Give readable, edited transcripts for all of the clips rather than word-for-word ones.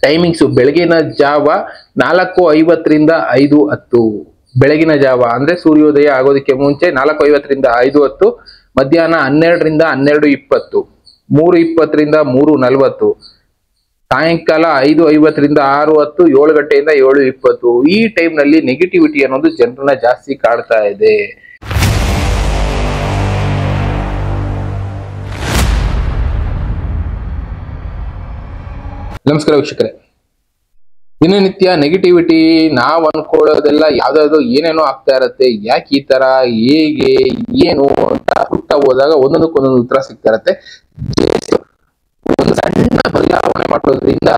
Timings ಬೆಳಗಿನ ಜಾವ 4:50 5:10. ಬೆಳಗಿನ ಜಾವ ಅಂದ್ರೆ ಸೂರ್ಯೋದಯ ಆಗೋದಕ್ಕೆ ಮುಂಚೆ 4:50 5:10, ಮಧ್ಯಾಹ್ನ 12 12:20, 3:20 3:40, ಸಾಯಂಕಾಲ 5:50 6:10, 7 ಗಂಟೆಯಿಂದ 7:20. ಈ ಟೈಮ್ ನಲ್ಲಿ ನೆಗೆಟಿವಿಟಿ ಅನ್ನೋದು ಜನರನ್ನ ಜಾಸ್ತಿ ಕಾಡ್ತಾ ಇದೆ. ನಮಸ್ಕಾರ ವೀಕ್ಷಕರೇ. ದಿನನಿತ್ಯ ನೆಗೆಟಿವಿಟಿ ನಾವ್ ಅನ್ಕೊಳ್ಳೋದೆಲ್ಲ ಯಾವ್ದಾದ್ರು ಏನೇನೋ ಆಗ್ತಾ ಇರತ್ತೆ. ಯಾಕೆ ಈ ತರ, ಹೇಗೆ, ಏನು ಅಂತ ಹುಡ್ತಾ ಹೋದಾಗ ಒಂದೊಂದಕ್ಕೊಂದೊಂದು ಉತ್ತರ ಸಿಗ್ತಾ ಇರತ್ತೆ. ಒಂದು ಸಣ್ಣ ಬದಲಾವಣೆ ಮಾಡೋದ್ರಿಂದ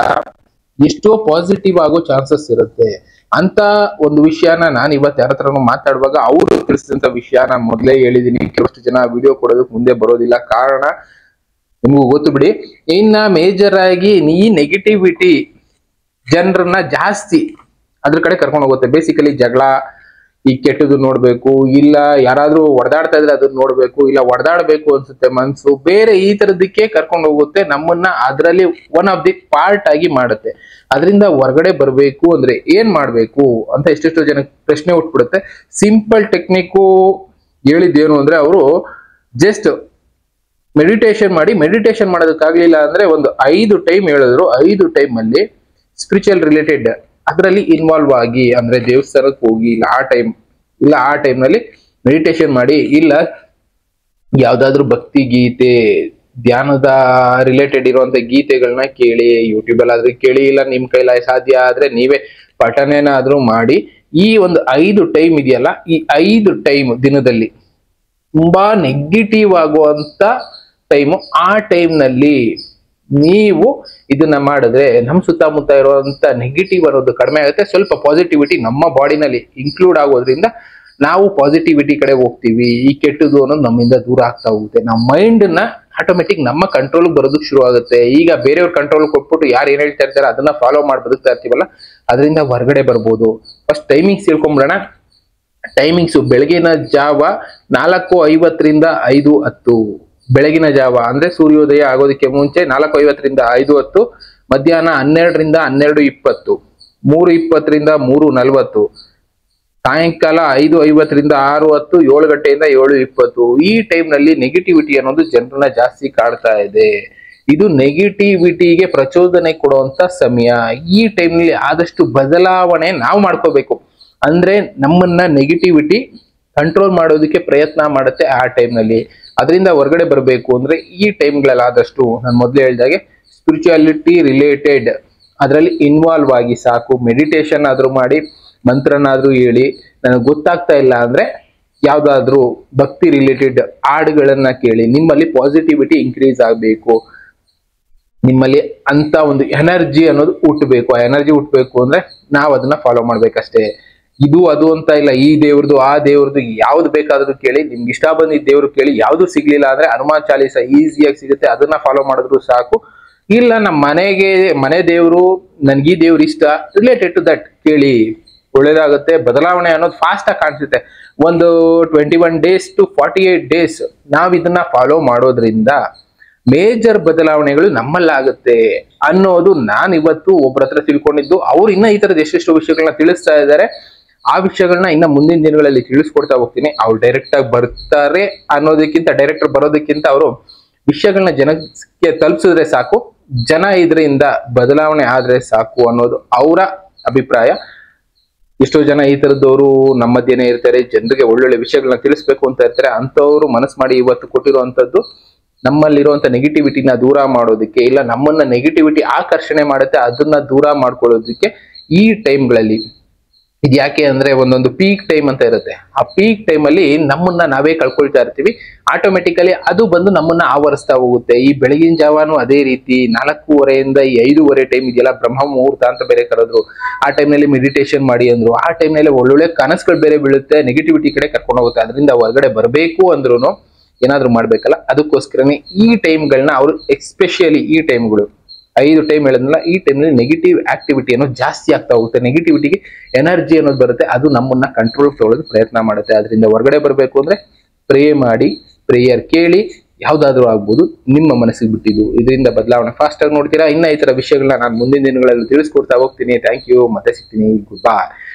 ಎಷ್ಟೋ ಪಾಸಿಟಿವ್ ಆಗೋ ಚಾನ್ಸಸ್ ಇರುತ್ತೆ ಅಂತ ಒಂದು ವಿಷಯನ ನಾನು ಇವತ್ತು ಯಾರ ಹತ್ರನೂ ಮಾತಾಡುವಾಗ ಅವರು ತಿಳಿಸಿದಂತ ವಿಷಯ ನಾನು ಮೊದಲೇ ಹೇಳಿದೀನಿ. ಕೆಲವಷ್ಟು ಜನ ವಿಡಿಯೋ ಕೊಡೋದಕ್ಕೆ ಮುಂದೆ ಬರೋದಿಲ್ಲ, ಕಾರಣ ನಿಮ್ಗೂ ಗೊತ್ತು ಬಿಡಿ. ಇನ್ನ ಮೇಜರ್ ಆಗಿ ಈ ನೆಗೆಟಿವಿಟಿ ಜನರನ್ನ ಜಾಸ್ತಿ ಅದ್ರ ಕಡೆ ಕರ್ಕೊಂಡು ಹೋಗುತ್ತೆ. ಬೇಸಿಕಲಿ ಜಗಳ, ಈ ಕೆಟ್ಟದ್ದು ನೋಡ್ಬೇಕು, ಇಲ್ಲ ಯಾರಾದ್ರೂ ಹೊಡೆದಾಡ್ತಾ ಇದ್ರೆ ಅದನ್ನ ನೋಡ್ಬೇಕು, ಇಲ್ಲ ಹೊಡೆದಾಡ್ಬೇಕು ಅನ್ಸುತ್ತೆ ಮನ್ಸು, ಬೇರೆ ಈ ತರದಕ್ಕೆ ಕರ್ಕೊಂಡು ಹೋಗುತ್ತೆ ನಮ್ಮನ್ನ. ಅದರಲ್ಲಿ ಒನ್ ಆಫ್ ದಿ ಪಾರ್ಟ್ ಆಗಿ ಮಾಡುತ್ತೆ. ಅದರಿಂದ ಹೊರಗಡೆ ಬರ್ಬೇಕು ಅಂದ್ರೆ ಏನ್ ಮಾಡ್ಬೇಕು ಅಂತ ಎಷ್ಟೆಷ್ಟೋ ಜನ ಪ್ರಶ್ನೆ ಹುಟ್ಬಿಡುತ್ತೆ. ಸಿಂಪಲ್ ಟೆಕ್ನಿಕ್ಕು ಹೇಳಿದ್ದೇನು ಅಂದ್ರೆ, ಅವರು ಜಸ್ಟ್ ಮೆಡಿಟೇಷನ್ ಮಾಡಿ, ಮೆಡಿಟೇಷನ್ ಮಾಡೋದಕ್ಕಾಗ್ಲಿಲ್ಲ ಅಂದ್ರೆ ಒಂದು 5 ಟೈಮ್ ಹೇಳಿದ್ರು. 5 ಟೈಮ್ ಅಲ್ಲಿ ಸ್ಪಿರಿಚುವಲ್ ರಿಲೇಟೆಡ್ ಅದರಲ್ಲಿ ಇನ್ವಾಲ್ವ್ ಆಗಿ, ಅಂದ್ರೆ ದೇವಸ್ಥಾನಕ್ಕೆ ಹೋಗಿ, ಇಲ್ಲ ಆ ಟೈಮ್ ನಲ್ಲಿ ಮೆಡಿಟೇಷನ್ ಮಾಡಿ, ಇಲ್ಲ ಯಾವ್ದಾದ್ರು ಭಕ್ತಿ ಗೀತೆ, ಧ್ಯಾನದ ರಿಲೇಟೆಡ್ ಇರುವಂತ ಗೀತೆಗಳನ್ನ ಕೇಳಿ, ಯೂಟ್ಯೂಬ್ ಅಲ್ಲಿ ಆದ್ರೆ ಕೇಳಿ, ಇಲ್ಲ ನಿಮ್ ಕೈಲ ಸಾಧ್ಯ ಆದ್ರೆ ನೀವೇ ಪಠಣೇನಾದ್ರೂ ಮಾಡಿ. ಈ ಒಂದು 5 ಟೈಮ್ ಇದೆಯಲ್ಲ, ಈ 5 ಟೈಮ್ ದಿನದಲ್ಲಿ ತುಂಬಾ ನೆಗೆಟಿವ್ ಆಗುವಂತ ಟೈಮು. ಆ ಟೈಮ್ ನಲ್ಲಿ ನೀವು ಇದನ್ನ ಮಾಡಿದ್ರೆ ನಮ್ಮ ಸುತ್ತಮುತ್ತ ಇರುವಂತ ನೆಗೆಟಿವ್ ಅನ್ನೋದು ಕಡಿಮೆ ಆಗುತ್ತೆ. ಸ್ವಲ್ಪ ಪಾಸಿಟಿವಿಟಿ ನಮ್ಮ ಬಾಡಿನಲ್ಲಿ ಇನ್ಕ್ಲೂಡ್ ಆಗೋದ್ರಿಂದ ನಾವು ಪಾಸಿಟಿವಿಟಿ ಕಡೆ ಹೋಗ್ತೀವಿ. ಈ ಕೆಟ್ಟದ್ದು ಅನ್ನೋದು ನಮ್ಮಿಂದ ದೂರ ಆಗ್ತಾ ಹೋಗುತ್ತೆ. ನಮ್ಮ ಮೈಂಡ್ ನ ಆಟೋಮೆಟಿಕ್ ನಮ್ಮ ಕಂಟ್ರೋಲ್ ಬರೋದಕ್ಕೆ ಶುರು ಆಗುತ್ತೆ. ಈಗ ಬೇರೆಯವ್ರ ಕಂಟ್ರೋಲ್ ಕೊಟ್ಬಿಟ್ಟು ಯಾರು ಏನ್ ಹೇಳ್ತಾ ಇರ್ತಾರೆ ಅದನ್ನ ಫಾಲೋ ಮಾಡಿ ಬದುಕ್ತಾ ಇರ್ತೀವಲ್ಲ, ಅದರಿಂದ ಹೊರಗಡೆ ಬರ್ಬೋದು. First timings ತಿಳ್ಕೊಂಬಿಡೋಣ. ಟೈಮಿಂಗ್ಸ್ ಬೆಳಗಿನ ಜಾವ 4:50 5:10. ಬೆಳಗಿನ ಜಾವ ಅಂದ್ರೆ ಸೂರ್ಯೋದಯ ಆಗೋದಕ್ಕೆ ಮುಂಚೆ 4:50 5:10, ಮಧ್ಯಾಹ್ನ 12 12:20, 3:20 3:40, ಸಾಯಂಕಾಲ 5:50 6:10, 7 ಗಂಟೆಯಿಂದ 7:20. ಈ ಟೈಮ್ ನಲ್ಲಿ ನೆಗೆಟಿವಿಟಿ ಅನ್ನೋದು ಜನರನ್ನ ಜಾಸ್ತಿ ಕಾಡ್ತಾ ಇದೆ. ಇದು ನೆಗೆಟಿವಿಟಿಗೆ ಪ್ರಚೋದನೆ ಕೊಡುವಂತ ಸಮಯ. ಈ ಟೈಮ್ ನಲ್ಲಿ ಆದಷ್ಟು ಬದಲಾವಣೆ ನಾವು ಮಾಡ್ಕೋಬೇಕು. ಅಂದ್ರೆ ನಮ್ಮನ್ನ ನೆಗೆಟಿವಿಟಿ ಕಂಟ್ರೋಲ್ ಮಾಡೋದಕ್ಕೆ ಪ್ರಯತ್ನ ಮಾಡುತ್ತೆ ಆ ಟೈಮ್ ನಲ್ಲಿ. ಅದರಿಂದ ಹೊರಗಡೆ ಬರಬೇಕು ಅಂದ್ರೆ ಈ ಟೈಮ್ಗಳಲ್ಲಿ ಆದಷ್ಟು ನಾನು ಮೊದಲೇ ಹೇಳಿದಾಗೆ ಸ್ಪಿರಿಚುಯಾಲಿಟಿ ರಿಲೇಟೆಡ್ ಅದರಲ್ಲಿ ಇನ್ವಾಲ್ವ್ ಆಗಿ ಸಾಕು. ಮೆಡಿಟೇಷನ್ ಆದ್ರೂ ಮಾಡಿ, ಮಂತ್ರನಾದ್ರೂ ಹೇಳಿ, ನನಗೆ ಗೊತ್ತಾಗ್ತಾ ಇಲ್ಲ ಅಂದ್ರೆ ಯಾವ್ದಾದ್ರು ಭಕ್ತಿ ರಿಲೇಟೆಡ್ ಹಾಡುಗಳನ್ನ ಕೇಳಿ. ನಿಮ್ಮಲ್ಲಿ ಪಾಸಿಟಿವಿಟಿ ಇನ್ಕ್ರೀಸ್ ಆಗಬೇಕು, ನಿಮ್ಮಲ್ಲಿ ಅಂತ ಒಂದು ಎನರ್ಜಿ ಅನ್ನೋದು ಹುಟ್ಟಬೇಕು. ಆ ಎನರ್ಜಿ ಹುಟ್ಟಬೇಕು ಅಂದ್ರೆ ನಾವು ಅದನ್ನ ಫಾಲೋ ಮಾಡ್ಬೇಕಷ್ಟೇ. ಇದು ಅದು ಅಂತ ಇಲ್ಲ, ಈ ದೇವ್ರದ್ದು ಆ ದೇವ್ರದ್ದು ಯಾವ್ದು ಬೇಕಾದ್ರೂ ಕೇಳಿ, ನಿಮ್ಗೆ ಇಷ್ಟ ಬಂದಿದ್ದ ದೇವ್ರು ಕೇಳಿ. ಯಾವ್ದು ಸಿಗ್ಲಿಲ್ಲ ಅಂದ್ರೆ ಹನುಮಾನ್ ಚಾಲೀಸ ಈಸಿಯಾಗಿ ಸಿಗುತ್ತೆ, ಅದನ್ನ ಫಾಲೋ ಮಾಡಿದ್ರು ಸಾಕು. ಇಲ್ಲ ನಮ್ಮ ಮನೆ ದೇವ್ರು, ನನ್ಗೆ ಈ ದೇವ್ರು ಇಷ್ಟ, ರಿಲೇಟೆಡ್ ಟು ದಟ್ ಕೇಳಿ, ಒಳ್ಳೇದಾಗುತ್ತೆ. ಬದಲಾವಣೆ ಅನ್ನೋದು ಫಾಸ್ಟ್ ಆಗಿ ಕಾಣಿಸುತ್ತೆ. ಒಂದು 21 days to 48 days ನಾವ್ ಇದನ್ನ ಫಾಲೋ ಮಾಡೋದ್ರಿಂದ ಮೇಜರ್ ಬದಲಾವಣೆಗಳು ನಮ್ಮಲ್ಲಾಗುತ್ತೆ ಅನ್ನೋದು ನಾನು ಇವತ್ತು ಒಬ್ಬರ ಹತ್ರ ತಿಳ್ಕೊಂಡಿದ್ದು. ಅವ್ರು ಇನ್ನ ಈ ತರದ ಎಷ್ಟೆಷ್ಟು ವಿಷಯಗಳನ್ನ ತಿಳಿಸ್ತಾ ಇದ್ದಾರೆ. ಆ ವಿಷಯಗಳನ್ನ ಇನ್ನ ಮುಂದಿನ ದಿನಗಳಲ್ಲಿ ತಿಳಿಸ್ಕೊಡ್ತಾ ಹೋಗ್ತೀನಿ. ಅವ್ರು ಡೈರೆಕ್ಟ್ ಆಗಿ ಬರ್ತಾರೆ ಅನ್ನೋದಕ್ಕಿಂತ, ಡೈರೆಕ್ಟರ್ ಬರೋದಕ್ಕಿಂತ ಅವರು ವಿಷಯಗಳನ್ನ ಜನಕ್ಕೆ ತಲುಪಿಸಿದ್ರೆ ಸಾಕು, ಜನ ಇದರಿಂದ ಬದಲಾವಣೆ ಆದ್ರೆ ಸಾಕು ಅನ್ನೋದು ಅವರ ಅಭಿಪ್ರಾಯ. ಎಷ್ಟೋ ಜನ ಈ ತರದವರು ನಮ್ಮ ಮಧ್ಯೆನೇ ಇರ್ತಾರೆ, ಜನರಿಗೆ ಒಳ್ಳೊಳ್ಳೆ ವಿಷಯಗಳನ್ನ ತಿಳಿಸ್ಬೇಕು ಅಂತ ಇರ್ತಾರೆ. ಅಂತವ್ರು ಮನಸ್ಸು ಮಾಡಿ ಇವತ್ತು ಕೊಟ್ಟಿರುವಂತದ್ದು ನಮ್ಮಲ್ಲಿರುವಂತ ನೆಗೆಟಿವಿಟಿನ ದೂರ ಮಾಡೋದಕ್ಕೆ, ಇಲ್ಲ ನಮ್ಮನ್ನ ನೆಗೆಟಿವಿಟಿ ಆಕರ್ಷಣೆ ಮಾಡುತ್ತೆ ಅದನ್ನ ದೂರ ಮಾಡ್ಕೊಳ್ಳೋದಕ್ಕೆ ಈ ಟೈಮ್ಗಳಲ್ಲಿ. ಇದು ಯಾಕೆ ಅಂದ್ರೆ ಒಂದೊಂದು ಪೀಕ್ ಟೈಮ್ ಅಂತ ಇರುತ್ತೆ. ಆ ಪೀಕ್ ಟೈಮ್ ಅಲ್ಲಿ ನಮ್ಮನ್ನ ನಾವೇ ಕಳ್ಕೊಳ್ತಾ ಇರ್ತೀವಿ. ಆಟೋಮೆಟಿಕಲಿ ಅದು ಬಂದು ನಮ್ಮನ್ನ ಆವರಿಸ್ತಾ ಹೋಗುತ್ತೆ. ಈ ಬೆಳಗಿನ ಜಾವನು ಅದೇ ರೀತಿ 4:30 ಈ 5:30 ಟೈಮ್ ಇದೆಯಲ್ಲ, ಬ್ರಹ್ಮ ಮುಹೂರ್ತ ಅಂತ ಬೇರೆ ಕರೆದ್ರು. ಆ ಟೈಮ್ ನಲ್ಲಿ ಮೆಡಿಟೇಷನ್ ಮಾಡಿ ಅಂದ್ರು. ಆ ಟೈಮ್ ನಲ್ಲಿ ಒಳ್ಳೊಳ್ಳೆ ಕನಸುಗಳು ಬೇರೆ ಬೀಳುತ್ತೆ, ನೆಗೆಟಿವಿಟಿ ಕಡೆ ಕರ್ಕೊಂಡು ಹೋಗುತ್ತೆ. ಅದರಿಂದ ಹೊರಗಡೆ ಬರಬೇಕು ಅಂದ್ರೂ ಏನಾದ್ರು ಮಾಡ್ಬೇಕಲ್ಲ, ಅದಕ್ಕೋಸ್ಕರನೇ ಈ ಟೈಮ್ಗಳನ್ನ ಅವರು ಎಸ್ಪೆಷಲಿ ಈ ಟೈಮ್ಗಳು 5 ಟೈಮ್ ಹೇಳಿದ್ನಲ್ಲ, ಈ ಟೈಮ್ನಲ್ಲಿ ನೆಗೆಟಿವ್ ಆಕ್ಟಿವಿಟಿ ಅನ್ನೋದು ಜಾಸ್ತಿ ಆಗ್ತಾ ಹೋಗುತ್ತೆ. ನೆಗೆಟಿವಿಟಿಗೆ ಎನರ್ಜಿ ಅನ್ನೋದು ಬರುತ್ತೆ, ಅದು ನಮ್ಮನ್ನ ಕಂಟ್ರೋಲ್ ತಗೊಳ್ಳೋದು ಪ್ರಯತ್ನ ಮಾಡುತ್ತೆ. ಅದರಿಂದ ಹೊರಗಡೆ ಬರಬೇಕು ಅಂದ್ರೆ ಪ್ರೇ ಮಾಡಿ, ಪ್ರೇಯರ್ ಕೇಳಿ, ಯಾವ್ದಾದ್ರು ಆಗ್ಬೋದು, ನಿಮ್ಮ ಮನಸ್ಸಿಗೆ ಬಿಟ್ಟಿದ್ದು. ಇದರಿಂದ ಬದಲಾವಣೆ ಫಾಸ್ಟ್ ಆಗಿ ನೋಡ್ತೀರಾ. ಇನ್ನ ಈ ತರ ವಿಷಯಗಳನ್ನ ನಾನು ಮುಂದಿನ ದಿನಗಳಲ್ಲಿ ತಿಳಿಸ್ಕೊಡ್ತಾ ಹೋಗ್ತೀನಿ. Thank you. ಮತ್ತೆ ಸಿಗ್ತೀನಿ. Good by.